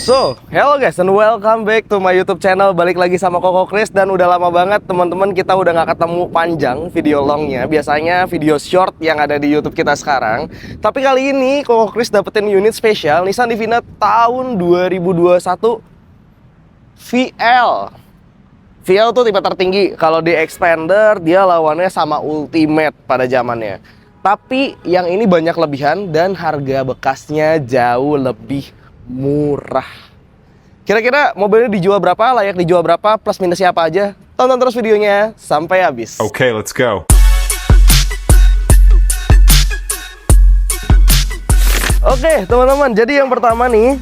Hello guys and welcome back to my YouTube channel. Balik lagi sama Koko Chris. Dan udah lama banget teman-teman kita udah nggak ketemu panjang video longnya. Biasanya video short yang ada di YouTube kita sekarang. Tapi kali ini Koko Chris dapetin unit spesial Nissan Livina tahun 2021 VL. VL tuh tipe tertinggi. Kalau di Expander dia lawannya sama Ultimate pada zamannya. Tapi yang ini banyak lebihan dan harga bekasnya jauh lebih murah. Kira-kira mobilnya dijual berapa, layak dijual berapa, plus minusnya apa aja? Tonton terus videonya sampai habis. Okay, let's go. Oke, teman-teman. Jadi yang pertama nih,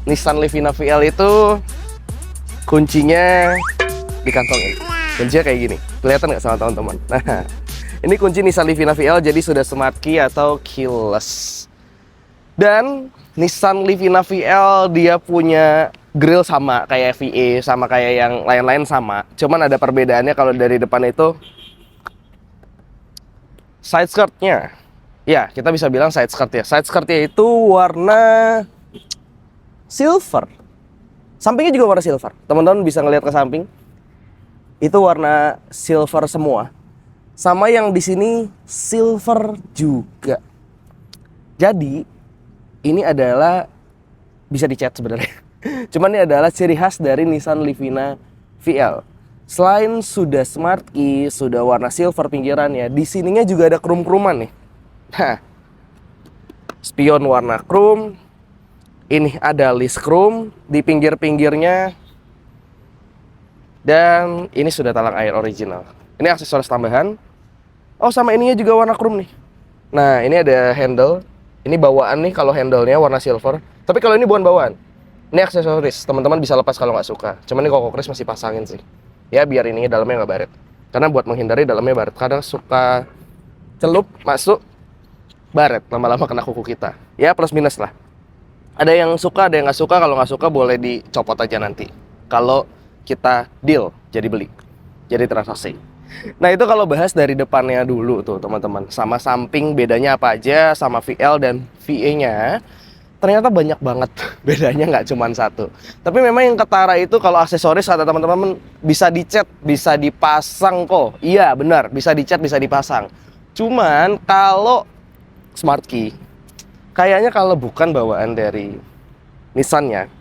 Nissan Livina VL itu kuncinya di kantong ini. Kuncinya kayak gini. Kelihatan nggak sama teman-teman? Nah, ini kunci Nissan Livina VL, jadi sudah smart key atau keyless. Dan Nissan Livina VL dia punya grill sama kayak VE, sama kayak yang lain-lain sama. Cuman ada perbedaannya kalau dari depan itu side skirtnya. Ya, kita bisa bilang side skirt ya. Side skirtnya itu warna silver. Sampingnya juga warna silver. Teman-teman bisa ngelihat ke samping. Itu warna silver semua. Sama yang di sini silver juga. Jadi ini adalah bisa dicat sebenarnya. Cuman ini adalah ciri khas dari Nissan Livina VL. Selain sudah smart key, sudah warna silver pinggirannya, di sininya juga ada krum-kruman nih. Nah, spion warna krum. Ini ada list krum di pinggir-pinggirnya. Dan ini sudah talang air original. Ini aksesoris tambahan. Oh, sama ininya juga warna krum nih. Nah, ini ada handle. Ini bawaan nih kalau handle-nya warna silver. Tapi kalau ini bukan bawaan. Ini aksesoris. Teman-teman bisa lepas kalau nggak suka. Cuman ini Koko Chris masih pasangin sih. Ya biar ininya dalamnya nggak baret. Karena buat menghindari dalamnya baret. Kadang suka celup masuk baret. Lama-lama kena kuku kita. Ya plus minus lah. Ada yang suka, ada yang nggak suka. Kalau nggak suka boleh dicopot aja nanti. Kalau kita deal, jadi beli. Jadi transaksi. Nah itu kalau bahas dari depannya dulu tuh teman-teman. Sama samping bedanya apa aja sama VL dan VE-nya. Ternyata banyak banget bedanya, nggak cuma satu. Tapi memang yang ketara itu kalau aksesoris kata teman-teman bisa dicat, bisa dipasang kok. Iya benar, bisa dicat, bisa dipasang. Cuman kalau smart key, kayaknya kalau bukan bawaan dari Nissan-nya,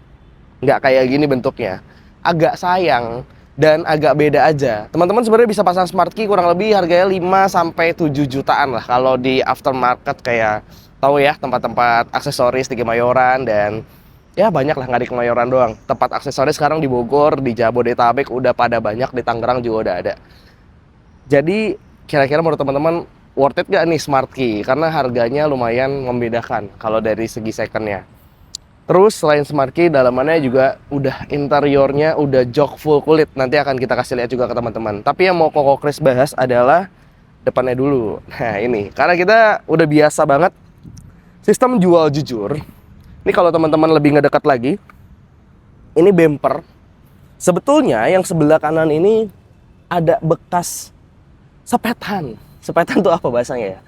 nggak kayak gini bentuknya. Agak sayang. Dan agak beda aja. Teman-teman sebenarnya bisa pasang smart key kurang lebih harganya 5 sampai 7 jutaan lah kalau di aftermarket kayak tahu ya tempat-tempat aksesoris di Kemayoran dan ya banyak lah, nggak di Kemayoran doang. Tempat aksesoris sekarang di Bogor, di Jabodetabek udah pada banyak, di Tangerang juga udah ada. Jadi kira-kira menurut teman-teman worth it gak nih smart key? Karena harganya lumayan membedakan kalau dari segi secondnya. Terus selain smart key, dalamannya juga udah interiornya udah jok full kulit. Nanti akan kita kasih lihat juga ke teman-teman. Tapi yang mau Koko Chris bahas adalah depannya dulu. Nah ini, karena kita udah biasa banget sistem jual jujur. Ini kalau teman-teman lebih ngedekat lagi, ini bumper. Sebetulnya yang sebelah kanan ini ada bekas sepetan. Sepetan tuh apa bahasanya ya?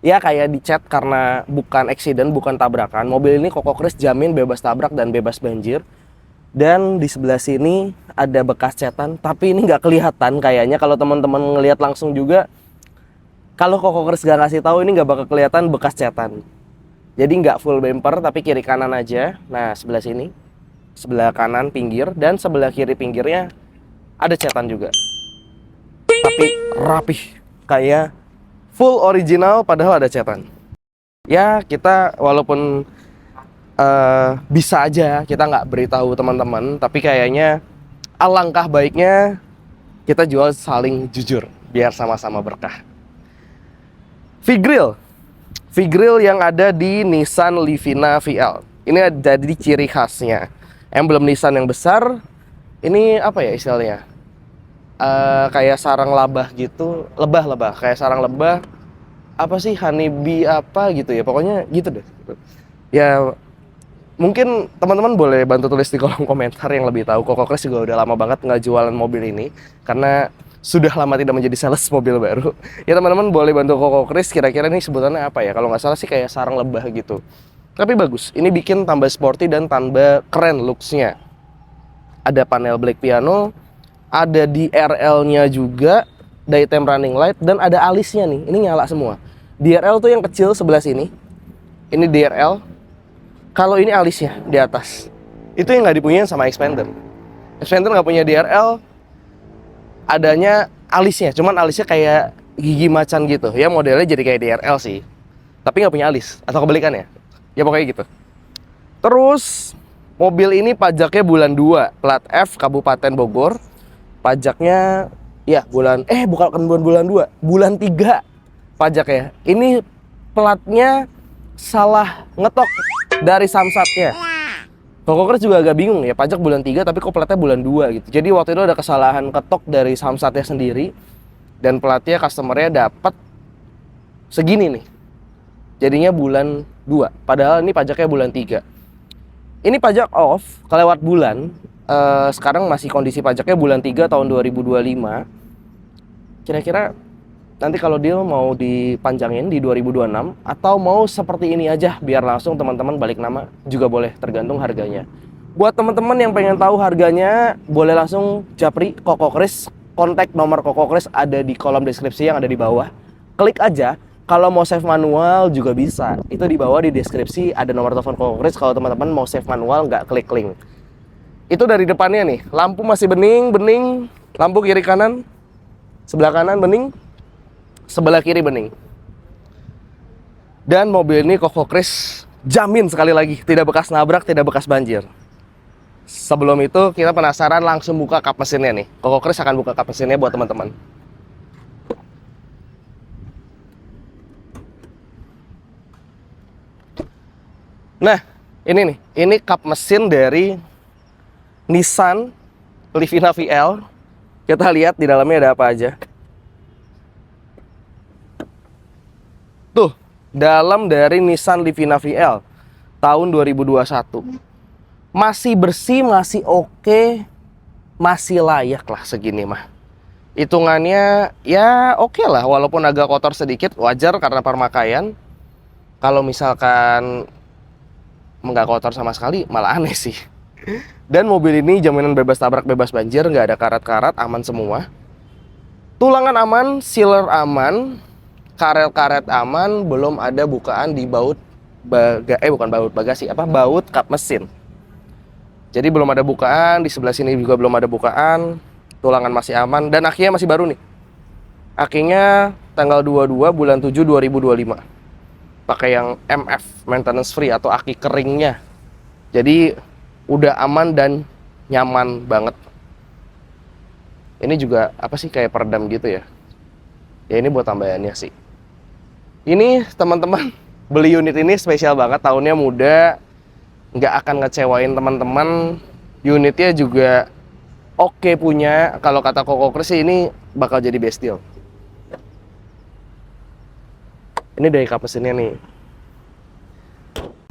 Ya kayak dicat karena bukan accident, bukan tabrakan. Mobil ini Koko Chris jamin bebas tabrak dan bebas banjir. Dan di sebelah sini ada bekas catan, tapi ini nggak kelihatan kayaknya kalau teman-teman ngelihat langsung juga. Kalau Koko Chris nggak ngasih tahu ini nggak bakal kelihatan bekas catan. Jadi nggak full bumper, tapi kiri kanan aja. Nah sebelah sini, sebelah kanan pinggir dan sebelah kiri pinggirnya ada catan juga. Tapi rapih kayak full original padahal ada catan. Ya kita walaupun bisa aja kita nggak beritahu teman-teman, tapi kayaknya alangkah baiknya kita jual saling jujur biar sama-sama berkah. V-grill yang ada di Nissan Livina VL. Ini jadi ciri khasnya. Emblem Nissan yang besar. Ini apa ya istilahnya? Kayak sarang lebah gitu, lebah kayak sarang lebah, apa sih honeybee apa gitu ya, pokoknya gitu deh. Ya mungkin teman-teman boleh bantu tulis di kolom komentar yang lebih tahu. Koko Chris juga udah lama banget nggak jualan mobil ini karena sudah lama tidak menjadi sales mobil baru. Ya teman-teman boleh bantu Koko Chris kira-kira ini sebutannya apa ya? Kalau nggak salah sih kayak sarang lebah gitu. Tapi bagus, ini bikin tambah sporty dan tambah keren looks-nya. Ada panel black piano, ada DRL-nya juga, daytime running light, dan ada alisnya nih, ini nyala semua. DRL tuh yang kecil sebelah sini, ini DRL. Kalau ini alisnya di atas, itu yang nggak dipunyain sama Xpander. Xpander nggak punya DRL, adanya alisnya, cuman alisnya kayak gigi macan gitu. Ya modelnya jadi kayak DRL sih, tapi nggak punya alis, atau kebalikannya. Ya pokoknya gitu. Terus mobil ini pajaknya bulan 2, plat F Kabupaten Bogor. Pajaknya ya bukan bulan 2, bulan 3 pajaknya. Ini platnya salah ngetok dari samsatnya. Kokokres juga agak bingung ya, pajak bulan 3 tapi kok platnya bulan 2 gitu. Jadi waktu itu ada kesalahan ketok dari samsatnya sendiri, dan platnya customernya dapat segini nih. Jadinya bulan 2, padahal ini pajaknya bulan 3. Ini pajak off, kelewat bulan. Sekarang masih kondisi pajaknya bulan 3 tahun 2025. Kira-kira nanti kalau deal mau dipanjangin di 2026 atau mau seperti ini aja biar langsung teman-teman balik nama juga boleh, tergantung harganya. Buat teman-teman yang pengen tahu harganya, boleh langsung japri Kokokres. Kontak nomor Kokokres ada di kolom deskripsi yang ada di bawah. Klik aja. Kalau mau save manual juga bisa. Itu di bawah di deskripsi ada nomor telepon Kokokres kalau teman-teman mau save manual nggak klik link. Itu dari depannya nih, lampu masih bening, lampu kiri kanan, sebelah kanan bening, sebelah kiri bening. Dan mobil ini Kokokres jamin sekali lagi tidak bekas nabrak, tidak bekas banjir. Sebelum itu kita penasaran, langsung buka kap mesinnya nih. Kokokres akan buka kap mesinnya buat teman-teman. Nah, ini nih, ini kap mesin dari Nissan Livina VL. Kita lihat di dalamnya ada apa aja. Tuh, dalam dari Nissan Livina VL tahun 2021. Masih bersih, masih oke, masih layak lah segini mah. Hitungannya ya oke lah, walaupun agak kotor sedikit, wajar karena pemakaian. Kalau misalkan nggak kotor sama sekali, malah aneh sih. Dan mobil ini jaminan bebas tabrak, bebas banjir, nggak ada karat-karat, aman semua. Tulangan aman, sealer aman, karet-karet aman, belum ada bukaan di baut baut kap mesin. Jadi belum ada bukaan, di sebelah sini juga belum ada bukaan, tulangan masih aman, dan akinya masih baru nih. Akinya tanggal 22 bulan 7 2025. Pakai yang MF, maintenance free, atau aki keringnya. Jadi udah aman dan nyaman banget. Ini juga apa sih, kayak peredam gitu ya. Ya ini buat tambahannya sih. Ini teman-teman beli unit ini spesial banget, tahunnya muda, nggak akan ngecewain teman-teman. Unitnya juga oke punya. Kalau kata Kokokres sih ini bakal jadi best deal. Ini dari kap mesinnya nih.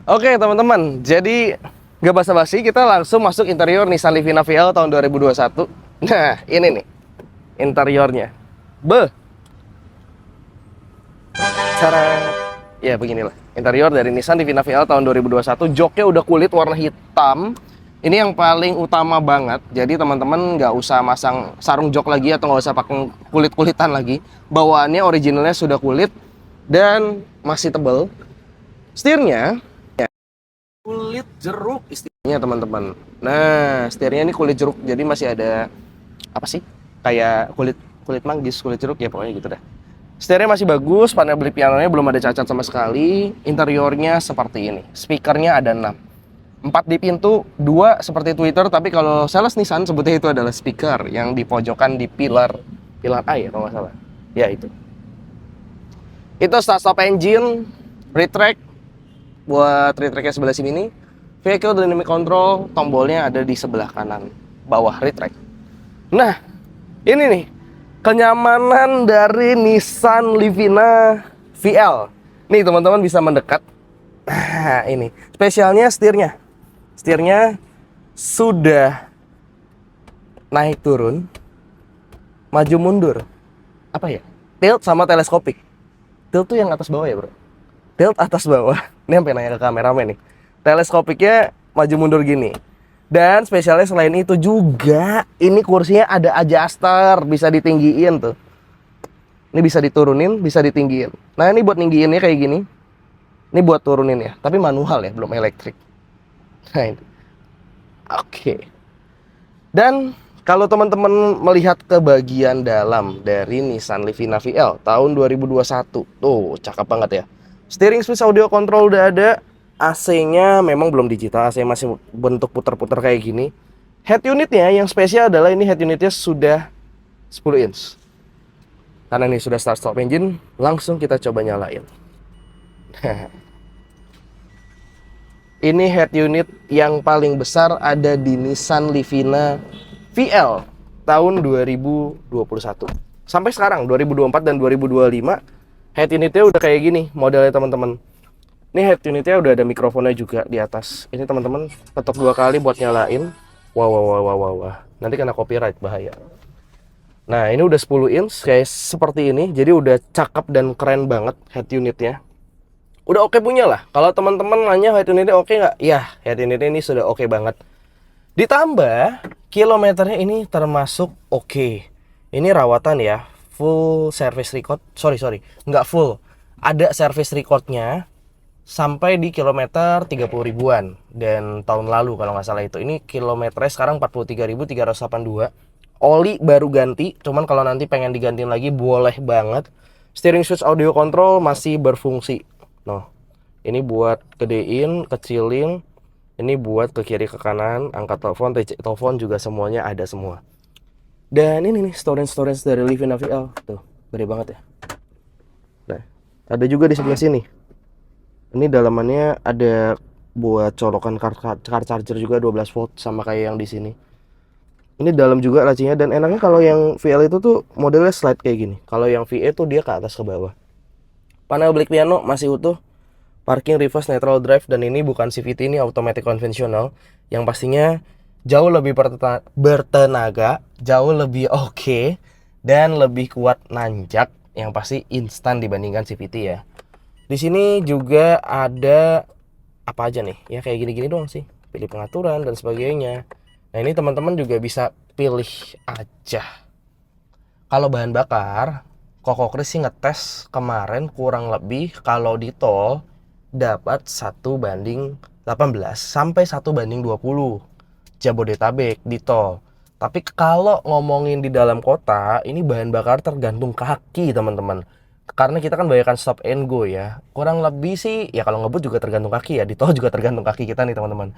Oke teman-teman, jadi nggak basa-basi, kita langsung masuk interior Nissan Livina VL tahun 2021. Nah ini nih interiornya. Cara ya beginilah interior dari Nissan Livina VL tahun 2021. Joknya udah kulit warna hitam. Ini yang paling utama banget. Jadi teman-teman nggak usah masang sarung jok lagi atau nggak usah pakai kulit-kulitan lagi. Bawaannya originalnya sudah kulit dan masih tebal. Setirnya ya, kulit jeruk istilahnya teman-teman. Nah, setirnya ini kulit jeruk, jadi masih ada apa sih? Kayak kulit manggis, kulit jeruk ya pokoknya gitu dah. Setirnya masih bagus, panel black pianonya belum ada cacat sama sekali. Interiornya seperti ini. Speakernya ada 6. 4 di pintu, 2 seperti Twitter, tapi kalau sales Nissan sebutnya itu adalah speaker yang di pojokan di pilar A ya kalau nggak salah. Ya itu. Itu start stop engine, retract, buat retractnya sebelah sini nih. Vehicle dynamic control, tombolnya ada di sebelah kanan bawah retract. Nah, ini nih kenyamanan dari Nissan Livina VL. Nih teman-teman bisa mendekat. Nah, ini spesialnya setirnya. Setirnya sudah naik turun, maju mundur. Apa ya? Tilt sama teleskopik. Tilt tuh yang atas bawah ya bro. Tilt atas bawah. Ini sampai nanya ke kameramen nih. Teleskopiknya maju mundur gini. Dan spesialnya selain itu juga, ini kursinya ada adjuster, bisa ditinggiin tuh. Ini bisa diturunin, bisa ditinggiin. Nah, ini buat ninggiinnya kayak gini. Ini buat turunin ya, tapi manual ya, belum elektrik. Nah, ini. Oke. Dan kalau teman-teman melihat ke bagian dalam dari Nissan Livina VL tahun 2021, tuh cakep banget ya. Steering switch audio control udah ada, AC-nya memang belum digital, AC masih bentuk putar-putar kayak gini. Head unitnya yang spesial adalah ini head unitnya sudah 10 inch. Karena ini sudah start stop engine, langsung kita coba nyalain. Ini head unit yang paling besar ada di Nissan Livina VL tahun 2021. Sampai sekarang 2024 dan 2025 head unitnya udah kayak gini modelnya teman-teman. Ini head unitnya udah ada mikrofonnya juga di atas. Ini teman-teman ketok 2 kali buat nyalain. Wah. Nanti kena copyright, bahaya. Nah, ini udah 10 inch kayak seperti ini. Jadi udah cakep dan keren banget head unitnya. Udah oke punya lah. Kalau teman-teman nanya head unitnya oke nggak? Ya, head unitnya ini sudah oke banget. Ditambah kilometernya ini termasuk oke. Ini rawatan ya, full service record. Sorry, nggak full. Ada service recordnya sampai di kilometer 30 ribuan. Dan tahun lalu kalau nggak salah itu. Ini kilometernya sekarang 43.382. Oli baru ganti, cuman kalau nanti pengen digantiin lagi boleh banget. Steering switch audio control masih berfungsi. Noh, ini buat gedein, kecilin. Ini buat ke kiri ke kanan, angkat telepon juga semuanya ada semua. Dan ini nih storage dari Livina VL. Tuh, gede banget ya. Nah, ada juga di sebelah sini. Ini dalamannya ada buat colokan car charger juga 12 volt sama kayak yang di sini. Ini dalam juga lacinya, dan enaknya kalau yang VL itu tuh modelnya slide kayak gini. Kalau yang VE tuh dia ke atas ke bawah. Panel black piano masih utuh. Parking reverse neutral drive, dan ini bukan CVT, ini automatic konvensional yang pastinya jauh lebih bertenaga, jauh lebih oke, dan lebih kuat nanjak, yang pasti instan dibandingkan CVT ya. Di sini juga ada apa aja nih? Ya kayak gini-gini doang sih. Pilih pengaturan dan sebagainya. Nah, ini teman-teman juga bisa pilih aja. Kalau bahan bakar, Koko Kris sih ngetes kemarin kurang lebih kalau di tol dapat 1:18 sampai 1:20 Jabodetabek di tol. Tapi kalau ngomongin di dalam kota, ini bahan bakar tergantung kaki teman-teman. Karena kita kan banyakan stop and go ya. Kurang lebih sih, ya kalau ngebut juga tergantung kaki ya. Di tol juga tergantung kaki kita nih teman-teman.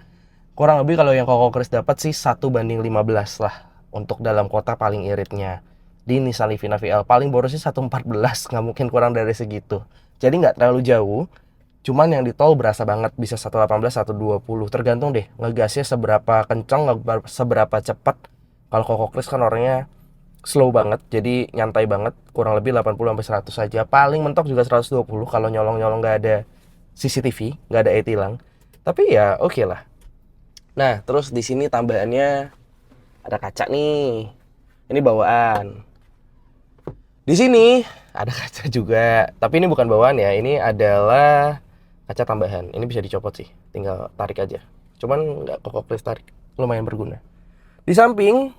Kurang lebih kalau yang Koko Kris dapat sih 1:15 lah untuk dalam kota paling iritnya. Di Nissan Livina VL paling boros sih 1:14, nggak mungkin kurang dari segitu. Jadi nggak terlalu jauh, cuman yang di tol berasa banget bisa 1:18, 1:20, tergantung deh ngegasnya seberapa kencang, seberapa cepat. Kalau Koko Kris kan orangnya slow banget, jadi nyantai banget, kurang lebih 80-100 saja. Paling mentok juga 120 kalau nyolong-nyolong nggak ada CCTV, nggak ada e-tilang. Tapi ya oke lah. Nah, terus di sini tambahannya ada kaca nih. Ini bawaan. Di sini ada kaca juga, tapi ini bukan bawaan ya. Ini adalah kaca tambahan. Ini bisa dicopot sih, tinggal tarik aja. Cuman nggak Koko Kris tarik, lumayan berguna. Di samping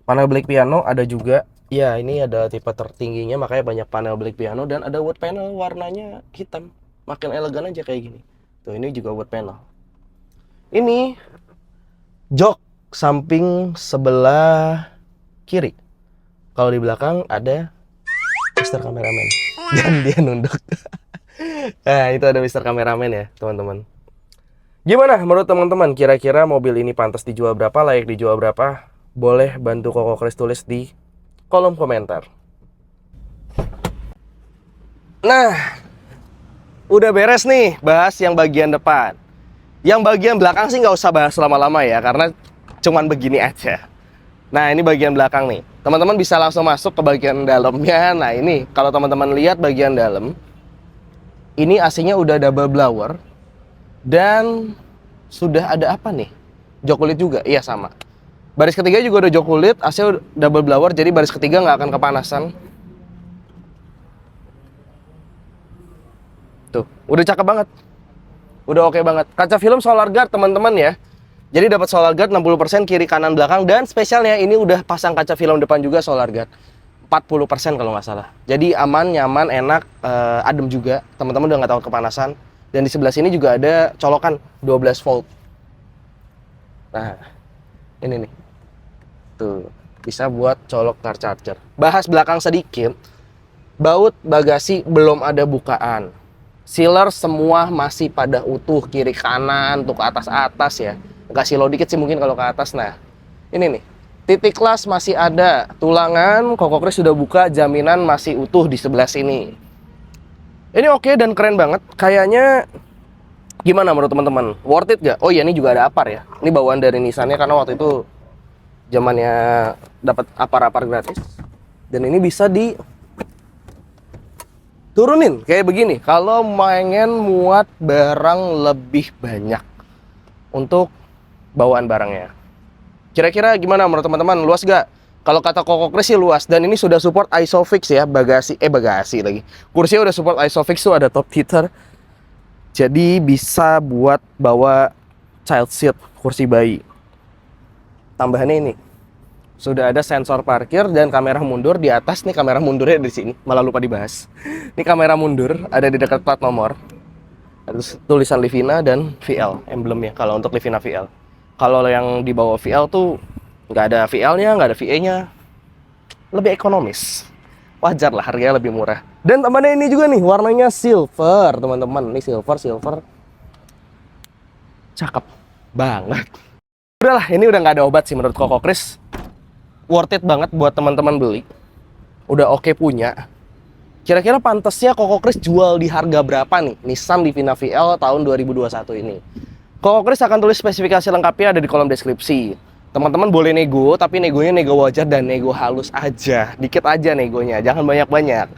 panel black piano ada juga. Ya, ini ada tipe tertingginya, makanya banyak panel black piano, dan ada wood panel warnanya hitam. Makin elegan aja kayak gini. Tuh, ini juga wood panel. Ini jok samping sebelah kiri. Kalau di belakang ada Mr. Kameramen dan dia nunduk. Nah, itu ada Mr. Kameramen ya, teman-teman. Gimana menurut teman-teman? Kira-kira mobil ini pantas dijual berapa, layak dijual berapa? Boleh bantu Koko Kris tulis di kolom komentar. Nah, udah beres nih bahas yang bagian depan. Yang bagian belakang sih nggak usah bahas lama-lama ya, karena cuman begini aja. Nah, ini bagian belakang nih. Teman-teman bisa langsung masuk ke bagian dalamnya. Nah, ini kalau teman-teman lihat bagian dalam, ini AC-nya udah double blower. Dan sudah ada apa nih? Jok kulit juga? Iya, sama. Baris ketiga juga udah jok kulit, AC double blower, jadi baris ketiga nggak akan kepanasan. Tuh, udah cakep banget. Udah oke banget. Kaca film solar guard teman-teman ya. Jadi dapat solar guard 60% kiri kanan belakang, dan spesialnya ini udah pasang kaca film depan juga solar guard 40% kalau nggak salah. Jadi aman, nyaman, enak, adem juga. Teman-teman udah nggak takut kepanasan. Dan di sebelah sini juga ada colokan 12 volt. Nah, ini nih. Tuh, bisa buat colok car charger. Bahas belakang sedikit. Baut bagasi belum ada bukaan. Sealer semua masih pada utuh, kiri kanan, tuh ke atas ya. Kasih low dikit sih mungkin kalau ke atas. Nah, ini nih. Titik las masih ada. Tulangan, Cococris sudah buka, jaminan masih utuh di sebelah sini. Ini oke dan keren banget. Kayaknya gimana menurut teman-teman? Worth it gak? Oh iya, ini juga ada apar ya. Ini bawaan dari Nissan-nya karena waktu itu zamannya dapat apar-apar gratis. Dan ini bisa di turunin kayak begini. Kalau pengen muat barang lebih banyak untuk bawaan barangnya. Kira-kira gimana menurut teman-teman? Luas gak? Kalau kata Cococris sih luas, dan ini sudah support ISOFIX ya, bagasi lagi. Kursinya udah support ISOFIX, tuh ada top heater. Jadi bisa buat bawa child seat, kursi bayi. Tambahannya ini. Sudah ada sensor parkir dan kamera mundur di atas. Nih kamera mundurnya di sini, malah lupa dibahas. Ini kamera mundur ada di dekat plat nomor. Ada tulisan Livina dan VL emblemnya kalau untuk Livina VL. Kalau yang di bawah VL tuh nggak ada VL-nya, nggak ada VA-nya, lebih ekonomis. Wajar lah, harganya lebih murah. Dan tambahnya ini juga nih, warnanya silver, teman-teman. Ini silver. Cakep banget. Udahlah, ini udah nggak ada obat sih menurut Cococris. Worth it banget buat teman-teman beli. Udah oke punya. Kira-kira pantasnya Cococris jual di harga berapa nih? Nissan Livina VL tahun 2021 ini. Cococris akan tulis spesifikasi lengkapnya ada di kolom deskripsi. Teman-teman boleh nego, tapi negonya nego wajar dan nego halus aja. Dikit aja negonya, jangan banyak-banyak.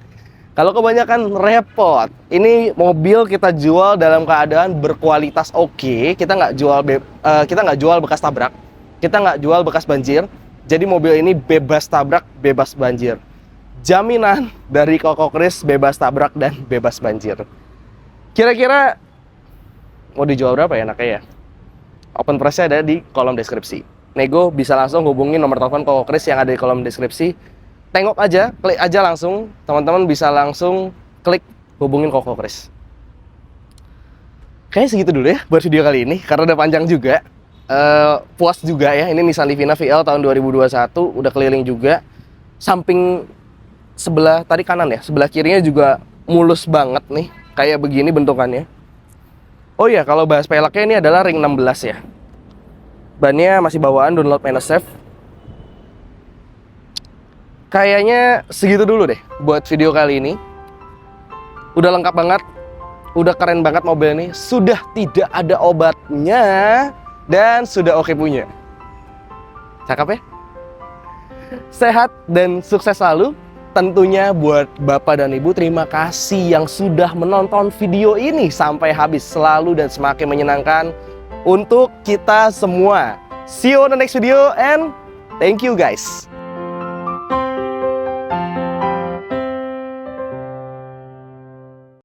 Kalau kebanyakan repot. Ini mobil kita jual dalam keadaan berkualitas oke. Kita nggak jual bekas tabrak. Kita nggak jual bekas banjir. Jadi mobil ini bebas tabrak, bebas banjir. Jaminan dari Cococris bebas tabrak dan bebas banjir. Kira-kira mau dijual berapa ya enaknya ya? Open price-nya ada di kolom deskripsi. Nego bisa langsung hubungin nomor telepon Cococris yang ada di kolom deskripsi. Tengok aja, klik aja langsung. Teman-teman bisa langsung klik hubungin Cococris. Kayaknya segitu dulu ya buat video kali ini karena udah panjang juga. Puas juga ya, ini Nissan Livina VL tahun 2021, udah keliling juga. Samping sebelah tadi kanan ya, sebelah kirinya juga mulus banget nih, kayak begini bentukannya. Oh iya, kalau bahas peleknya ini adalah ring 16 ya. Bannya masih bawaan Dunlop Manor-Safe. Kayaknya segitu dulu deh buat video kali ini. Udah lengkap banget, udah keren banget mobil ini. Sudah tidak ada obatnya dan sudah oke punya. Cakep ya? Sehat dan sukses selalu. Tentunya buat Bapak dan Ibu, terima kasih yang sudah menonton video ini sampai habis. Selalu dan semakin menyenangkan untuk kita semua. See you on the next video and thank you guys.